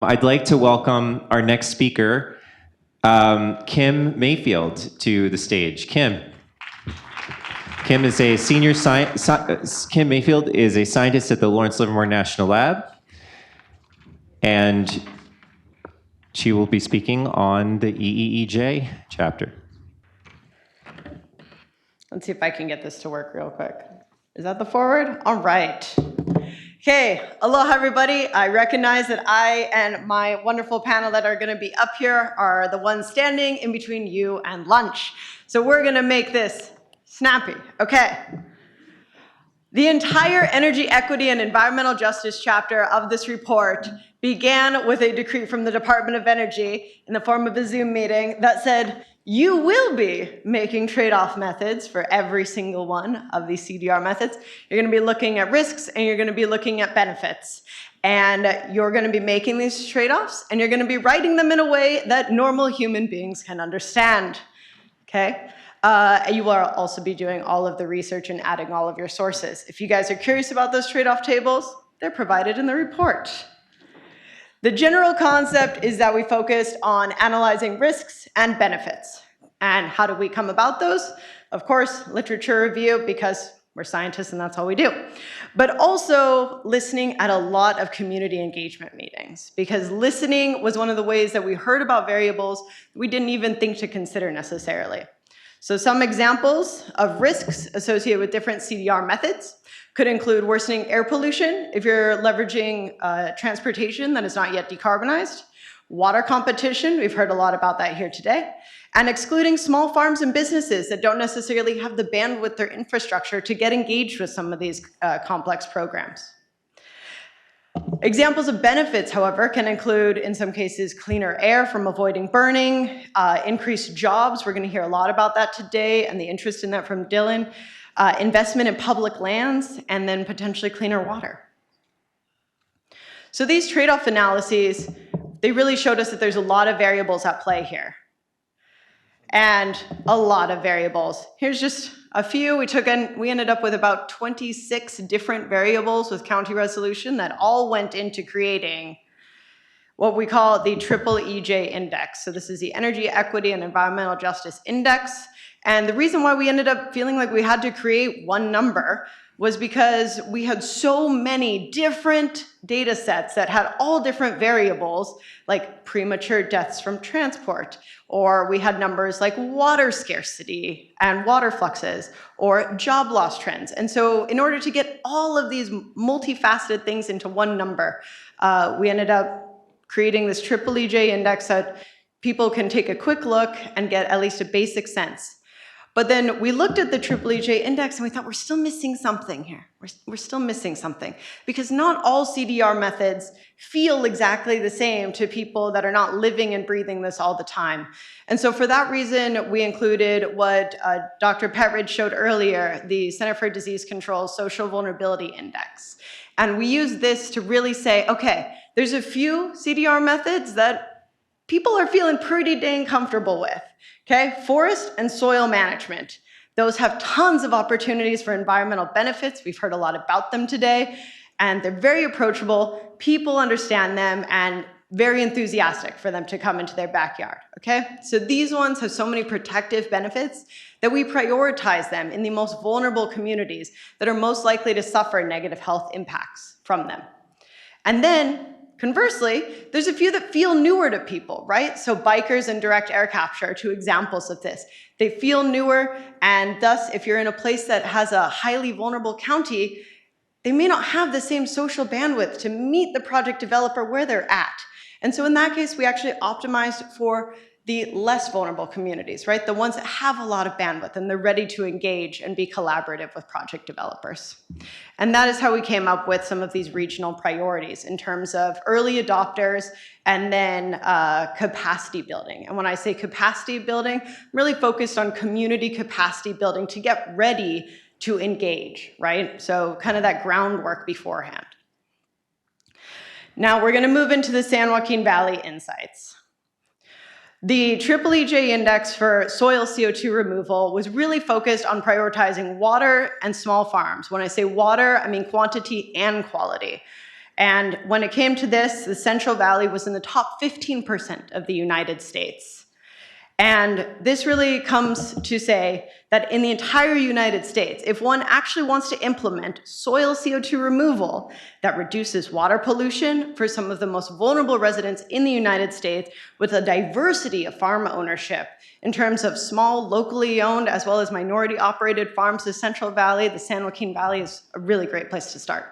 I'd like to welcome our next speaker, Kim Mayfield, to the stage. Kim is a Kim Mayfield is a scientist at the Lawrence Livermore National Lab, and she will be speaking on the EEEJ chapter. Let's see if I can get this to work real quick. Is that the forward? All right. Okay, aloha everybody. I recognize that I and my wonderful panel that are going to be up here are the ones standing in between you and lunch. So we're going to make this snappy. Okay. The entire energy equity and environmental justice chapter of this report began with a decree from the Department of Energy in the form of a Zoom meeting that said, you will be making trade-off methods for every single one of these CDR methods. You're going to be looking at risks and you're going to be looking at benefits. And you're going to be making these trade-offs and you're going to be writing them in a way that normal human beings can understand. Okay? You will also be doing all of the research and adding all of your sources. If you guys are curious about those trade-off tables, they're provided in the report. The general concept is that we focused on analyzing risks and benefits. And how do we come about those? Of course, literature review, because we're scientists and that's all we do. But also listening at a lot of community engagement meetings, because listening was one of the ways that we heard about variables we didn't even think to consider necessarily. So some examples of risks associated with different CDR methods could include worsening air pollution if you're leveraging transportation that is not yet decarbonized, water competition, we've heard a lot about that here today, and excluding small farms and businesses that don't necessarily have the bandwidth or infrastructure to get engaged with some of these complex programs. Examples of benefits, however, can include, in some cases, cleaner air from avoiding burning, increased jobs, we're going to hear a lot about that today, and the interest in that from Dylan, investment in public lands, and then potentially cleaner water. So these trade-off analyses, they really showed us that there's a lot of variables at play here. And a lot of variables. Here's just a few. We ended up with about 26 different variables with county resolution that all went into creating what we call the EEEJ index. So this is the Energy Equity and Environmental Justice Index. And the reason why we ended up feeling like we had to create one number was because we had so many different data sets that had all different variables, like premature deaths from transport, or we had numbers like water scarcity and water fluxes, or job loss trends. And so in order to get all of these multifaceted things into one number, we ended up creating this EEEJ index that people can take a quick look and get at least a basic sense. But then we looked at the EEEJ index and we thought, we're still missing something here. We're still missing something. Because not all CDR methods feel exactly the same to people that are not living and breathing this all the time. And so for that reason, we included what Dr. Petridge showed earlier, the Center for Disease Control's Social Vulnerability Index. And we use this to really say, okay, there's a few CDR methods that people are feeling pretty dang comfortable with. Okay, forest and soil management. Those have tons of opportunities for environmental benefits. We've heard a lot about them today, and they're very approachable. People understand them and very enthusiastic for them to come into their backyard, okay? So these ones have so many protective benefits that we prioritize them in the most vulnerable communities that are most likely to suffer negative health impacts from them. And then, conversely, there's a few that feel newer to people, right? So bikers and direct air capture are two examples of this. They feel newer, and thus, if you're in a place that has a highly vulnerable county, they may not have the same social bandwidth to meet the project developer where they're at. And so in that case, we actually optimized for the less vulnerable communities, right? The ones that have a lot of bandwidth and they're ready to engage and be collaborative with project developers. And that is how we came up with some of these regional priorities in terms of early adopters and then capacity building. And when I say capacity building, I'm really focused on community capacity building to get ready to engage, right? So kind of that groundwork beforehand. Now we're gonna move into the San Joaquin Valley insights. The EEEJ index for soil CO2 removal was really focused on prioritizing water and small farms. When I say water, I mean quantity and quality. And when it came to this, the Central Valley was in the top 15% of the United States. And this really comes to say that in the entire United States, if one actually wants to implement soil CO2 removal that reduces water pollution for some of the most vulnerable residents in the United States with a diversity of farm ownership in terms of small, locally owned, as well as minority operated farms, the Central Valley, the San Joaquin Valley is a really great place to start.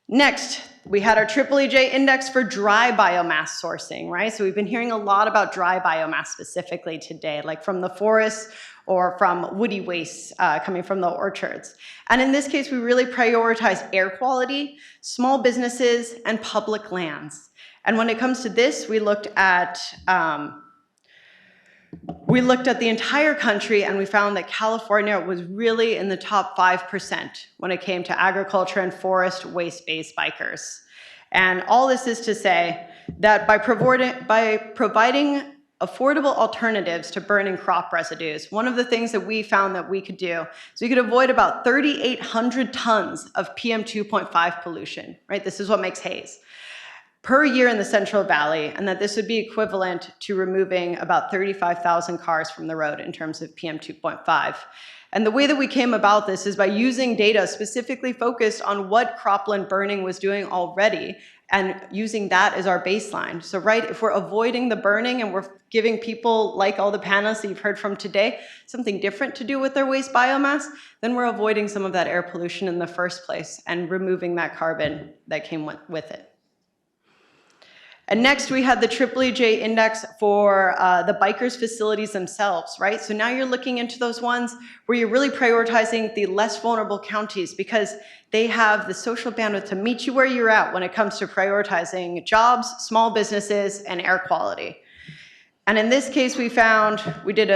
Next, we had our EEEJ index for dry biomass sourcing, right? So we've been hearing a lot about dry biomass specifically today, like from the forests or from woody wastes coming from the orchards. And in this case, we really prioritize air quality, small businesses, and public lands. And when it comes to this, we looked at the entire country, and we found that California was really in the top 5% when it came to agriculture and forest waste-based BiCRS. And all this is to say that by providing affordable alternatives to burning crop residues, one of the things that we found that we could do is we could avoid about 3,800 tons of PM 2.5 pollution, right? This is what makes haze per year in the Central Valley, and that this would be equivalent to removing about 35,000 cars from the road in terms of PM 2.5. And the way that we came about this is by using data specifically focused on what cropland burning was doing already and using that as our baseline. So right, if we're avoiding the burning and we're giving people, like all the panelists that you've heard from today, something different to do with their waste biomass, then we're avoiding some of that air pollution in the first place and removing that carbon that came with it. And next, we had the EEEJ index for the BiCRS facilities themselves, right? So now you're looking into those ones where you're really prioritizing the less vulnerable counties because they have the social bandwidth to meet you where you're at when it comes to prioritizing jobs, small businesses, and air quality. And in this case, we did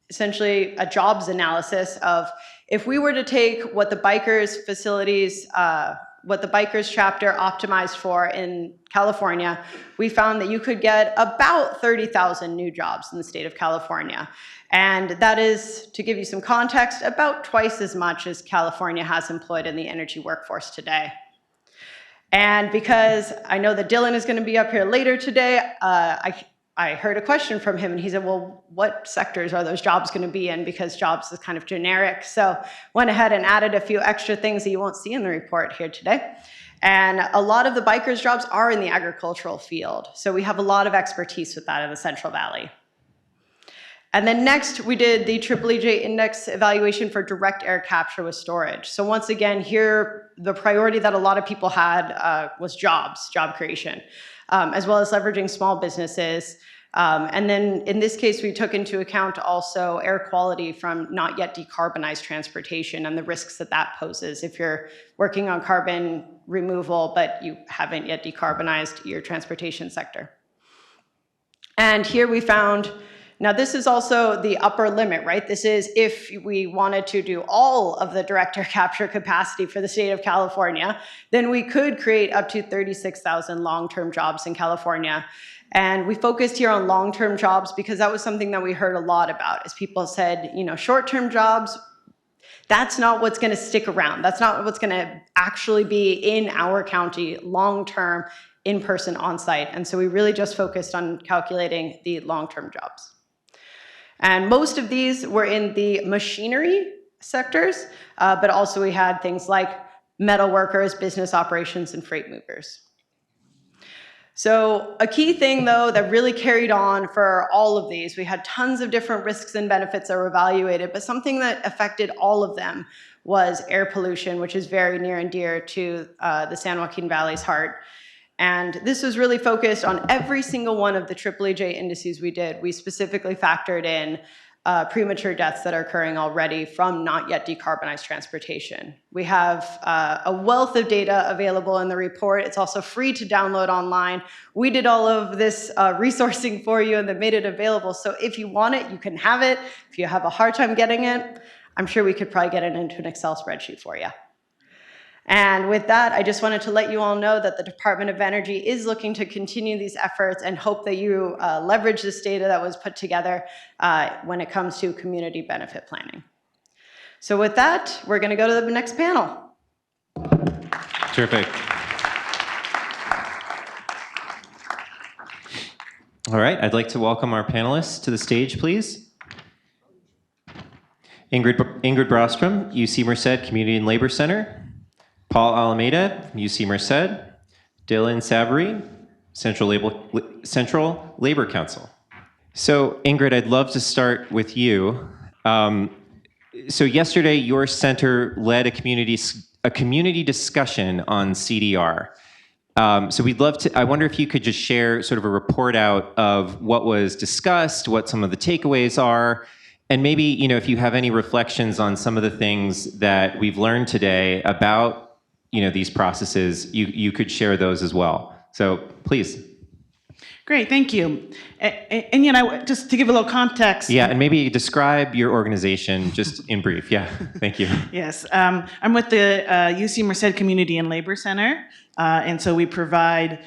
essentially a jobs analysis of if we were to take what the BiCRS facilities, what the BiCRS chapter optimized for in California, we found that you could get about 30,000 new jobs in the state of California. And that is, to give you some context, about twice as much as California has employed in the energy workforce today. And because I know that Dylan is going to be up here later today, I heard a question from him, and he said, well, what sectors are those jobs going to be in? Because jobs is kind of generic. So went ahead and added a few extra things that you won't see in the report here today. And a lot of the BiCRS jobs are in the agricultural field. So we have a lot of expertise with that in the Central Valley. And then next, we did the EEEJ index evaluation for direct air capture with storage. So once again, here, the priority that a lot of people had was jobs, job creation, as well as leveraging small businesses. And then in this case, we took into account also air quality from not yet decarbonized transportation and the risks that that poses if you're working on carbon removal, but you haven't yet decarbonized your transportation sector. And here we found, now this is also the upper limit, right? This is if we wanted to do all of the direct air capture capacity for the state of California, then we could create up to 36,000 long-term jobs in California. And we focused here on long-term jobs because that was something that we heard a lot about, as people said, you know, short-term jobs, that's not what's going to stick around. That's not what's going to actually be in our county long-term, in-person, on-site. And so we really just focused on calculating the long-term jobs. And most of these were in the machinery sectors, but also we had things like metal workers, business operations, and freight movers. So a key thing, though, that really carried on for all of these, we had tons of different risks and benefits that were evaluated, but something that affected all of them was air pollution, which is very near and dear to the San Joaquin Valley's heart. And this was really focused on every single one of the EEEJ indices we did. We specifically factored in premature deaths that are occurring already from not yet decarbonized transportation. We have a wealth of data available in the report. It's also free to download online. We did all of this resourcing for you and then made it available. So if you want it, you can have it. If you have a hard time getting it, I'm sure we could probably get it into an Excel spreadsheet for you. And with that, I just wanted to let you all know that the Department of Energy is looking to continue these efforts and hope that you leverage this data that was put together when it comes to community benefit planning. So with that, we're going to go to the next panel. Terrific. All right, I'd like to welcome our panelists to the stage, please. Ingrid Brostrom, UC Merced Community and Labor Center. Paul Alameda, UC Merced. Dylan Savory, Central Labor Council. So Ingrid, I'd love to start with you. So yesterday, your center led a community discussion on CDR. So we'd love to, I wonder if you could just share sort of a report out of what was discussed, what some of the takeaways are, and maybe, you know, if you have any reflections on some of the things that we've learned today about, you know, these processes, you could share those as well. So please. Great, thank you. And you know, just to give a little context. Yeah, and maybe describe your organization just in brief. Yeah, thank you. Yes, I'm with the UC Merced Community and Labor Center, and so we provide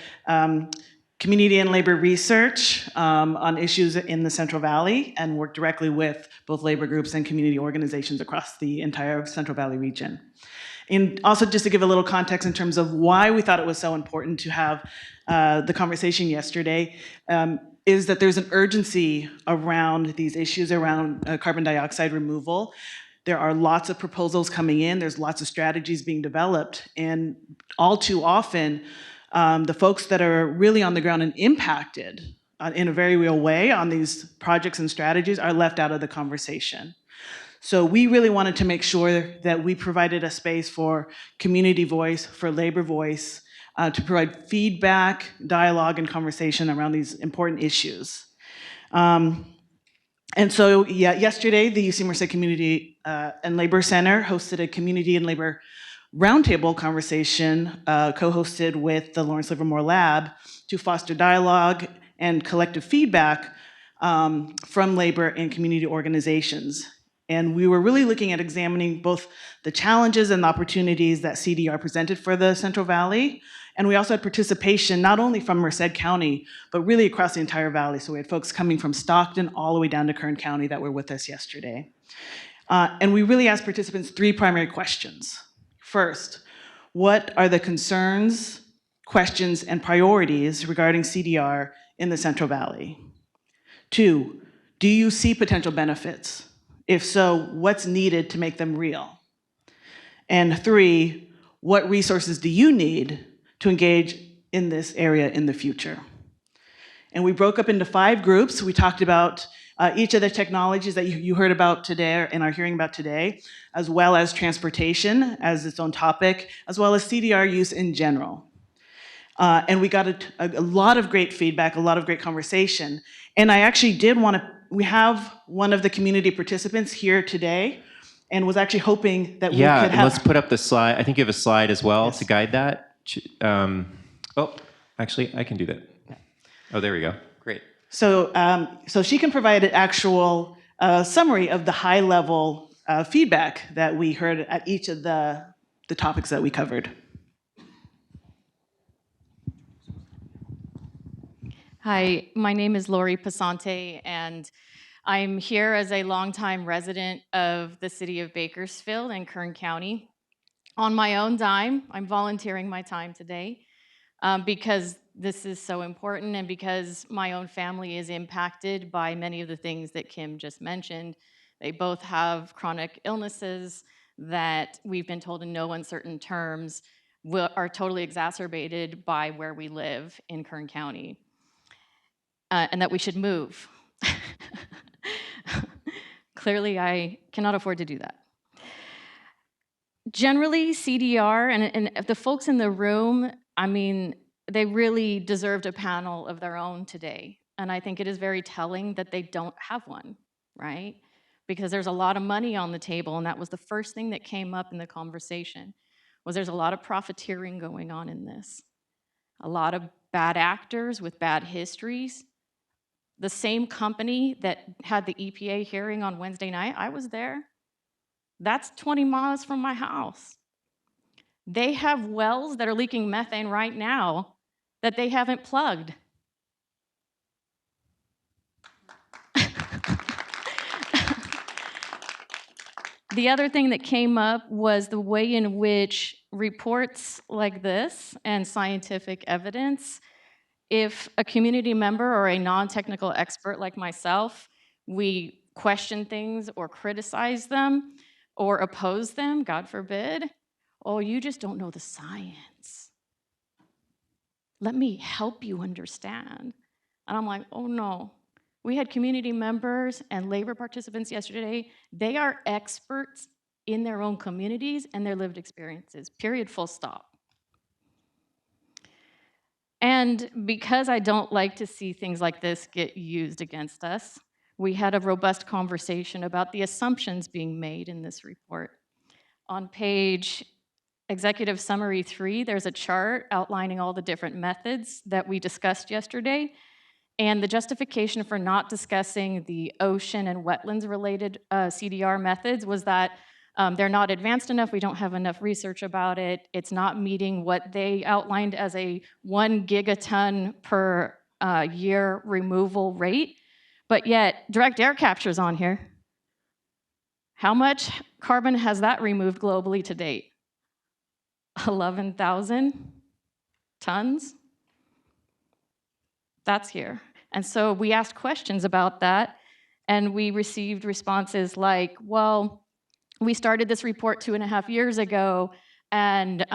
community and labor research on issues in the Central Valley and work directly with both labor groups and community organizations across the entire Central Valley region. And also just to give a little context in terms of why we thought it was so important to have the conversation yesterday, is that there's an urgency around these issues around carbon dioxide removal. There are lots of proposals coming in, there's lots of strategies being developed, and all too often, the folks that are really on the ground and impacted in a very real way on these projects and strategies are left out of the conversation. So we really wanted to make sure that we provided a space for community voice, for labor voice, to provide feedback, dialogue, and conversation around these important issues. And so, yeah, yesterday, the UC Merced Community and Labor Center hosted a community and labor roundtable conversation co-hosted with the Lawrence Livermore Lab to foster dialogue and collective feedback from labor and community organizations. And we were really looking at examining both the challenges and the opportunities that CDR presented for the Central Valley. And we also had participation not only from Merced County, but really across the entire valley. So we had folks coming from Stockton all the way down to Kern County that were with us yesterday. And we really asked participants 3 primary questions. First, what are the concerns, questions, and priorities regarding CDR in the Central Valley? 2, do you see potential benefits? If so, what's needed to make them real? And 3, what resources do you need to engage in this area in the future? And we broke up into 5 groups. We talked about each of the technologies that you heard about today and are hearing about today, as well as transportation as its own topic, as well as CDR use in general. And we got a lot of great feedback, a lot of great conversation. And I actually did want to, we have one of the community participants here today and was actually hoping that we could have. Yeah, let's put up the slide. I think you have a slide as well to guide that. Oh, actually, I can do that. Oh, there we go. Great. So, so she can provide an actual summary of the high-level feedback that we heard at each of the topics that we covered. Hi, my name is Lori Pasante, and I'm here as a longtime resident of the city of Bakersfield and Kern County. On my own dime, I'm volunteering my time today because this is so important and because my own family is impacted by many of the things that Kim just mentioned. They both have chronic illnesses that we've been told in no uncertain terms are totally exacerbated by where we live in Kern County. And that we should move. Clearly, I cannot afford to do that. Generally, CDR and the folks in the room, I mean, they really deserved a panel of their own today. And I think it is very telling that they don't have one, right? Because there's a lot of money on the table, and that was the first thing that came up in the conversation, was there's a lot of profiteering going on in this. A lot of bad actors with bad histories. The same company that had the EPA hearing on Wednesday night, I was there. That's 20 miles from my house. They have wells that are leaking methane right now that they haven't plugged. The other thing that came up was the way in which reports like this and scientific evidence, if a community member or a non-technical expert like myself, we question things or criticize them or oppose them, God forbid, oh, you just don't know the science. Let me help you understand. And I'm like, oh no. We had community members and labor participants yesterday. They are experts in their own communities and their lived experiences, period, full stop. And because I don't like to see things like this get used against us, we had a robust conversation about the assumptions being made in this report. On page Executive Summary 3, there's a chart outlining all the different methods that we discussed yesterday. And the justification for not discussing the ocean and wetlands-related CDR methods was that they're not advanced enough, we don't have enough research about it, it's not meeting what they outlined as a 1 gigaton per year removal rate, but yet direct air capture is on here. How much carbon has that removed globally to date? 11,000 tons? That's here. And so we asked questions about that, and we received responses like, well, we started this report 2.5 years ago, and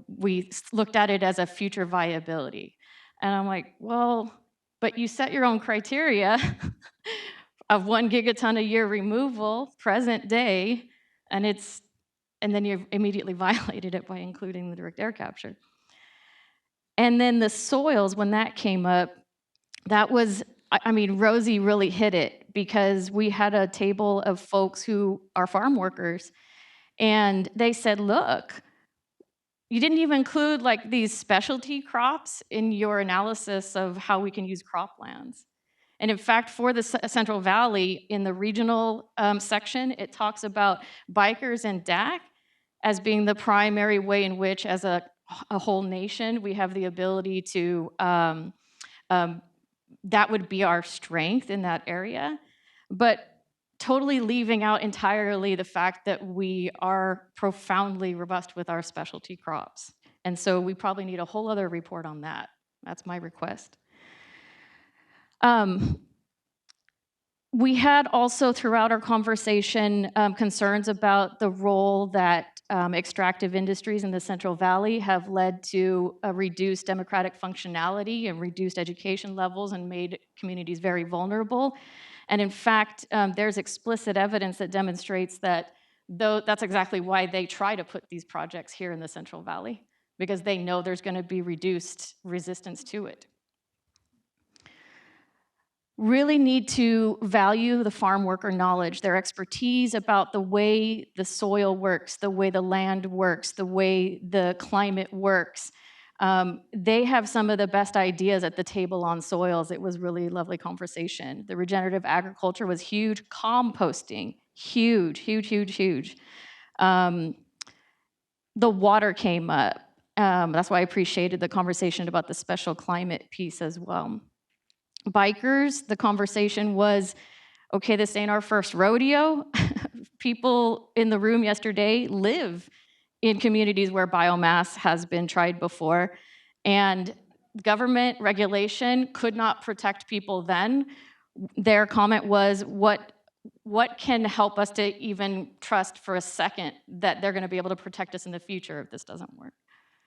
we looked at it as a future viability. And I'm like, well, but you set your own criteria of 1 gigaton a year removal, present day, and then you immediately violated it by including the direct air capture. And then the soils, when that came up, that was, Rosie really hit it, because we had a table of folks who are farm workers, and they said, look, you didn't even include like these specialty crops in your analysis of how we can use croplands. And in fact, for the Central Valley, in the regional section, it talks about BiCRS and DAC as being the primary way in which, as a whole nation, we have the ability to, that would be our strength in that area. But totally leaving out entirely the fact that we are profoundly robust with our specialty crops. And so we probably need a whole other report on that. That's my request. We had also, throughout our conversation, concerns about the role that extractive industries in the Central Valley have led to a reduced democratic functionality and reduced education levels and made communities very vulnerable. And in fact, there's explicit evidence that demonstrates that that's exactly why they try to put these projects here in the Central Valley, because they know there's going to be reduced resistance to it. Really need to value the farm worker knowledge, their expertise about the way the soil works, the way the land works, the way the climate works. They have some of the best ideas at the table on soils. It was really lovely conversation. The regenerative agriculture was huge. Composting, huge, huge, huge, huge. The water came up. That's why I appreciated the conversation about the special climate piece as well. BiCRS, the conversation was, okay, this ain't our first rodeo. People in the room yesterday live in communities where biomass has been tried before, and government regulation could not protect people then. Their comment was, what can help us to even trust for a second that they're going to be able to protect us in the future if this doesn't work?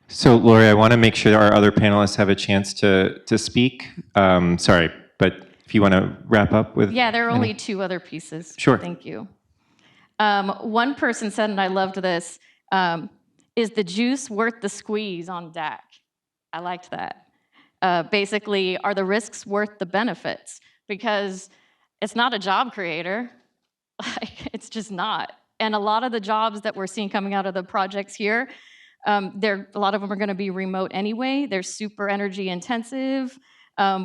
So, Lori, I want to make sure our other panelists have a chance to speak. Sorry, but if you want to wrap up with... Yeah, there are only 2 other pieces. Sure. Thank you. One person said, and I loved this, is the juice worth the squeeze on DAC? I liked that. Basically, are the risks worth the benefits? Because it's not a job creator. It's just not. And a lot of the jobs that we're seeing coming out of the projects here, a lot of them are going to be remote anyway. They're super energy intensive.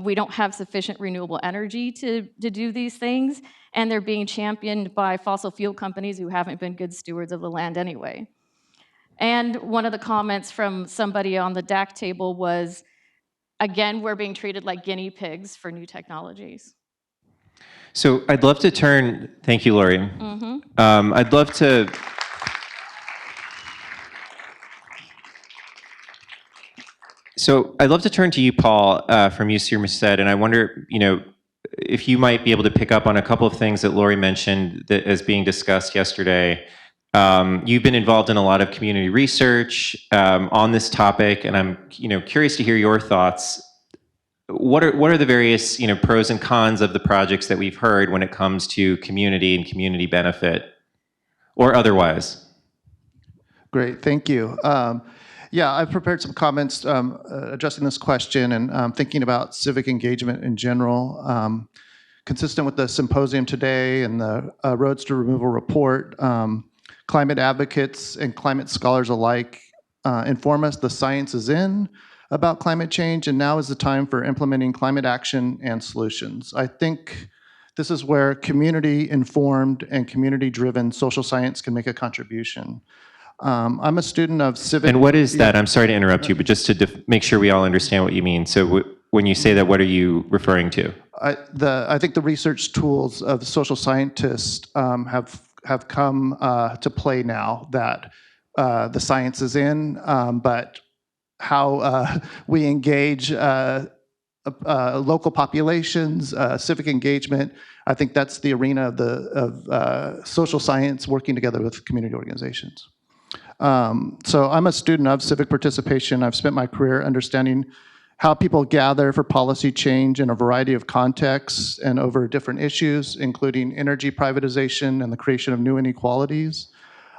We don't have sufficient renewable energy to do these things. And they're being championed by fossil fuel companies who haven't been good stewards of the land anyway. And one of the comments from somebody on the DAC table was, again, we're being treated like guinea pigs for new technologies. So I'd love to turn, thank you, Lori. I'd love to, turn to you, Paul, from UC Merced, and I wonder, if you might be able to pick up on a couple of things that Lori mentioned that as being discussed yesterday. You've been involved in a lot of community research on this topic, and I'm, curious to hear your thoughts. What are the various, pros and cons of the projects that we've heard when it comes to community and community benefit, or otherwise? Great, thank you. Yeah, I've prepared some comments addressing this question and thinking about civic engagement in general. Consistent with the symposium today and the Roads to Removal report, climate advocates and climate scholars alike inform us the science is in about climate change, and now is the time for implementing climate action and solutions. I think this is where community-informed and community-driven social science can make a contribution. I'm a student of civic... And what is that? I'm sorry to interrupt you, but just to make sure we all understand what you mean. So when you say that, what are you referring to? I think the research tools of social scientists have come to play now that the science is in, but how we engage local populations, civic engagement, I think that's the arena of social science working together with community organizations. So I'm a student of civic participation. I've spent my career understanding how people gather for policy change in a variety of contexts and over different issues, including energy privatization and the creation of new inequalities.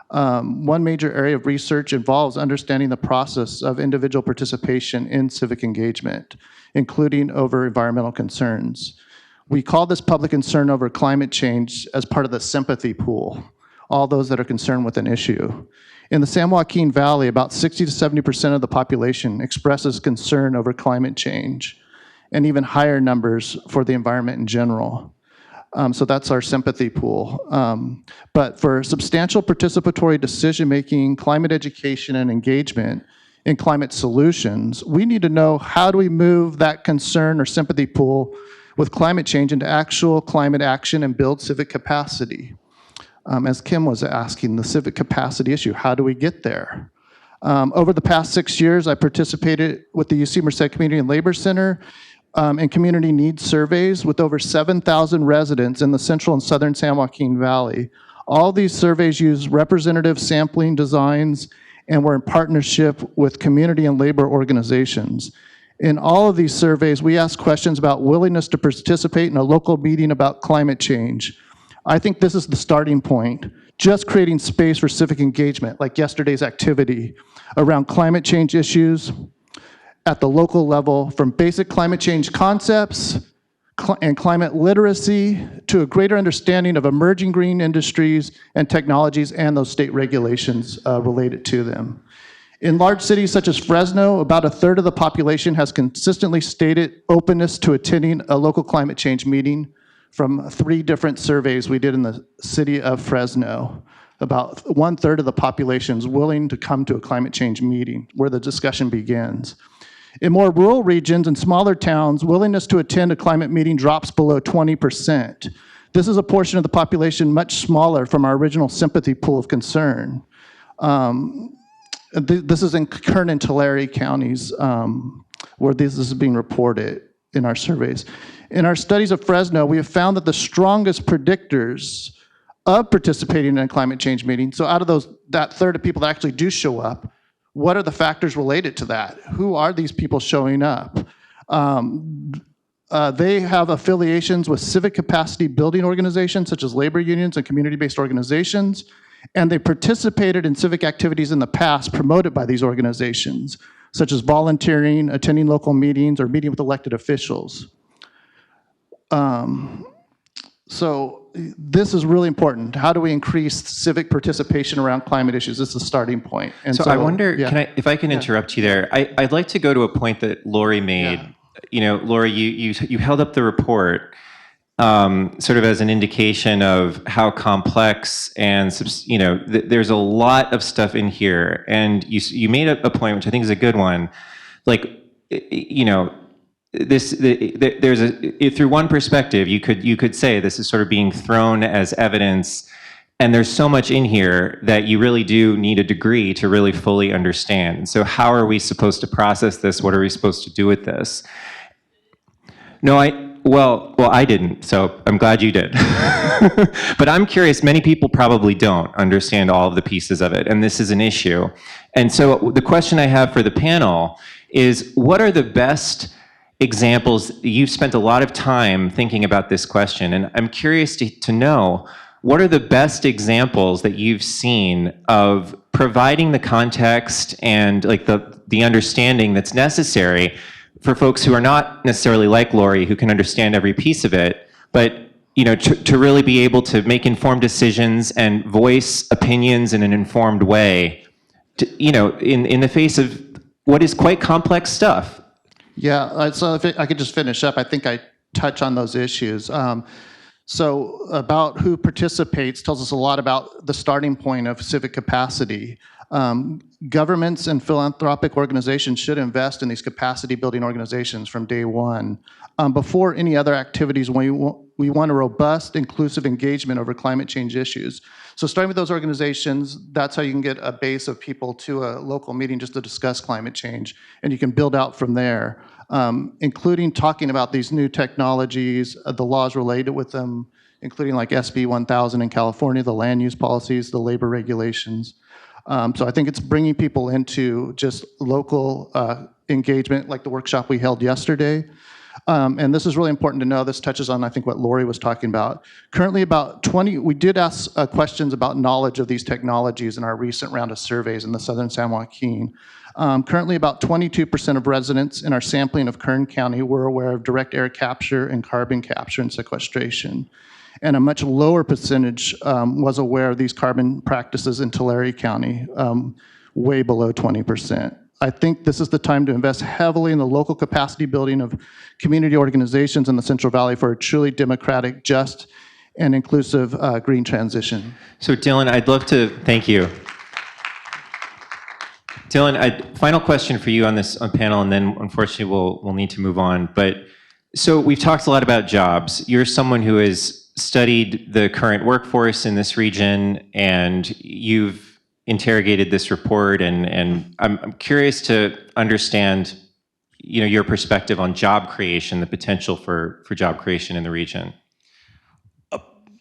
One major area of research involves understanding the process of individual participation in civic engagement, including over environmental concerns. We call this public concern over climate change as part of the sympathy pool, all those that are concerned with an issue. In the San Joaquin Valley, about 60 to 70% of the population expresses concern over climate change, and even higher numbers for the environment in general. So that's our sympathy pool. But for substantial participatory decision-making, climate education, and engagement in climate solutions, we need to know how do we move that concern or sympathy pool with climate change into actual climate action and build civic capacity. As Kim was asking, the civic capacity issue, how do we get there? Over the past 6 years, I participated with the UC Merced Community and Labor Center and community needs surveys with over 7,000 residents in the central and southern San Joaquin Valley. All these surveys use representative sampling designs and were in partnership with community and labor organizations. In all of these surveys, we asked questions about willingness to participate in a local meeting about climate change. I think this is the starting point, just creating space for civic engagement, like yesterday's activity, around climate change issues at the local level, from basic climate change concepts and climate literacy to a greater understanding of emerging green industries and technologies and those state regulations related to them. In large cities such as Fresno, about 1/3 of the population has consistently stated openness to attending a local climate change meeting. From 3 different surveys we did in the city of Fresno, about 1/3 of the population is willing to come to a climate change meeting where the discussion begins. In more rural regions and smaller towns, willingness to attend a climate meeting drops below 20%. This is a portion of the population much smaller from our original sympathy pool of concern. This is in Kern and Tulare counties where this is being reported in our surveys. In our studies of Fresno, we have found that the strongest predictors of participating in a climate change meeting, so out of that 1/3 of people that actually do show up, what are the factors related to that? Who are these people showing up? They have affiliations with civic capacity building organizations such as labor unions and community-based organizations, and they participated in civic activities in the past promoted by these organizations, such as volunteering, attending local meetings, or meeting with elected officials. So this is really important. How do we increase civic participation around climate issues? This is the starting point. And so I wonder, yeah. if I can interrupt you there, I'd like to go to a point that Lori made. Yeah. Lori, you held up the report sort of as an indication of how complex and, there's a lot of stuff in here. And you made a point, which I think is a good one. Like, through one perspective, you could say this is sort of being thrown as evidence, and there's so much in here that you really do need a degree to really fully understand. And so how are we supposed to process this? What are we supposed to do with this? No, well, I didn't, so I'm glad you did. But I'm curious, many people probably don't understand all of the pieces of it, and this is an issue. And so the question I have for the panel is, what are the best examples? You've spent a lot of time thinking about this question, and I'm curious to know, what are the best examples that you've seen of providing the context and like the understanding that's necessary for folks who are not necessarily like Lori, who can understand every piece of it, but to really be able to make informed decisions and voice opinions in an informed way, in the face of what is quite complex stuff. Yeah, so if I could just finish up, I think I touch on those issues. So about who participates tells us a lot about the starting point of civic capacity. Governments and philanthropic organizations should invest in these capacity building organizations from day one. Before any other activities, we want a robust, inclusive engagement over climate change issues. So starting with those organizations, that's how you can get a base of people to a local meeting just to discuss climate change, and you can build out from there, including talking about these new technologies, the laws related with them, including like SB 1000 in California, the land use policies, the labor regulations. So I think it's bringing people into just local engagement, like the workshop we held yesterday. And this is really important to know. This touches on, I think, what Lori was talking about. Currently, we did ask questions about knowledge of these technologies in our recent round of surveys in the Southern San Joaquin. Currently, about 22% of residents in our sampling of Kern County were aware of direct air capture and carbon capture and sequestration. And a much lower percentage was aware of these carbon practices in Tulare County, way below 20%. I think this is the time to invest heavily in the local capacity building of community organizations in the Central Valley for a truly democratic, just, and inclusive green transition. So Dylan, I'd love to thank you. Dylan, final question for you on this panel, and then unfortunately we'll need to move on. But so we've talked a lot about jobs. You're someone who has studied the current workforce in this region, and you've interrogated this report, and I'm curious to understand, your perspective on job creation, the potential for job creation in the region.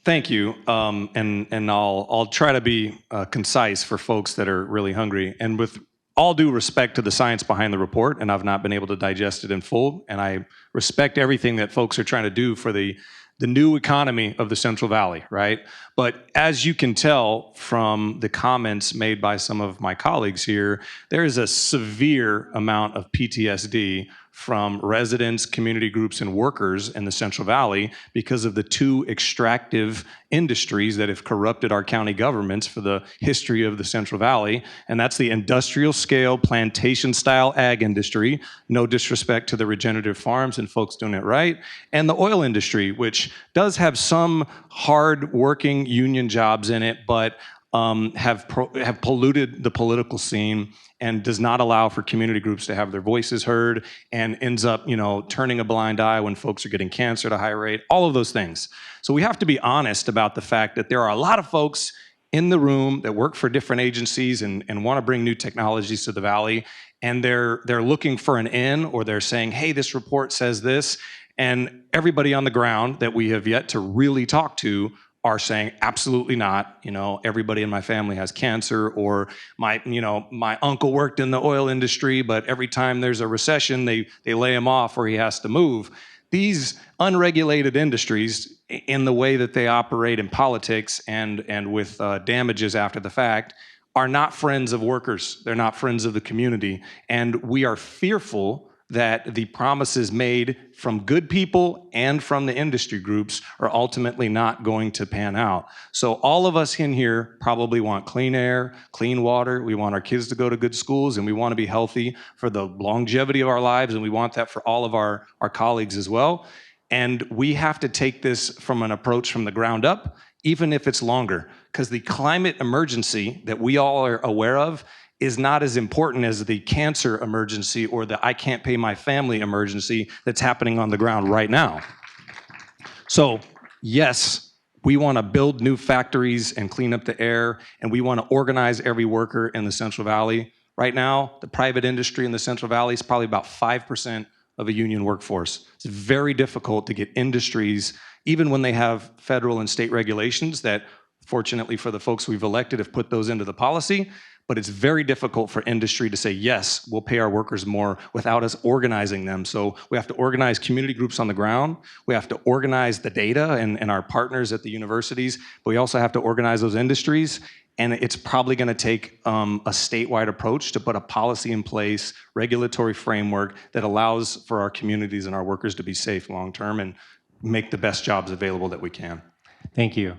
Thank you, and I'll try to be concise for folks that are really hungry. And with all due respect to the science behind the report, and I've not been able to digest it in full, and I respect everything that folks are trying to do for the new economy of the Central Valley, right? But as you can tell from the comments made by some of my colleagues here, there is a severe amount of PTSD from residents, community groups, and workers in the Central Valley because of the two extractive industries that have corrupted our county governments for the history of the Central Valley, and that's the industrial scale, plantation style ag industry, no disrespect to the regenerative farms and folks doing it right, and the oil industry, which does have some hard working union jobs in it, but have polluted the political scene and does not allow for community groups to have their voices heard, and ends up, turning a blind eye when folks are getting cancer at a high rate, all of those things. So we have to be honest about the fact that there are a lot of folks in the room that work for different agencies and want to bring new technologies to the Valley, and they're looking for an in, or they're saying, hey, this report says this, and everybody on the ground that we have yet to really talk to are saying, absolutely not. Everybody in my family has cancer, or my uncle worked in the oil industry, but every time there's a recession, they lay him off or he has to move. These unregulated industries, in the way that they operate in politics and with damages after the fact, are not friends of workers. They're not friends of the community. And we are fearful that the promises made from good people and from the industry groups are ultimately not going to pan out. So all of us in here probably want clean air, clean water. We want our kids to go to good schools, and we want to be healthy for the longevity of our lives, and we want that for all of our colleagues as well. And we have to take this from an approach from the ground up, even if it's longer, because the climate emergency that we all are aware of is not as important as the cancer emergency or the I can't pay my family emergency that's happening on the ground right now. So, yes, we want to build new factories and clean up the air, and we want to organize every worker in the Central Valley. Right now, the private industry in the Central Valley is probably about 5% of a union workforce. It's very difficult to get industries, even when they have federal and state regulations that, fortunately for the folks we've elected, have put those into the policy. But it's very difficult for industry to say, yes, we'll pay our workers more without us organizing them. So we have to organize community groups on the ground. We have to organize the data and our partners at the universities. But we also have to organize those industries. And it's probably going to take a statewide approach to put a policy in place, regulatory framework that allows for our communities and our workers to be safe long term and make the best jobs available that we can. Thank you.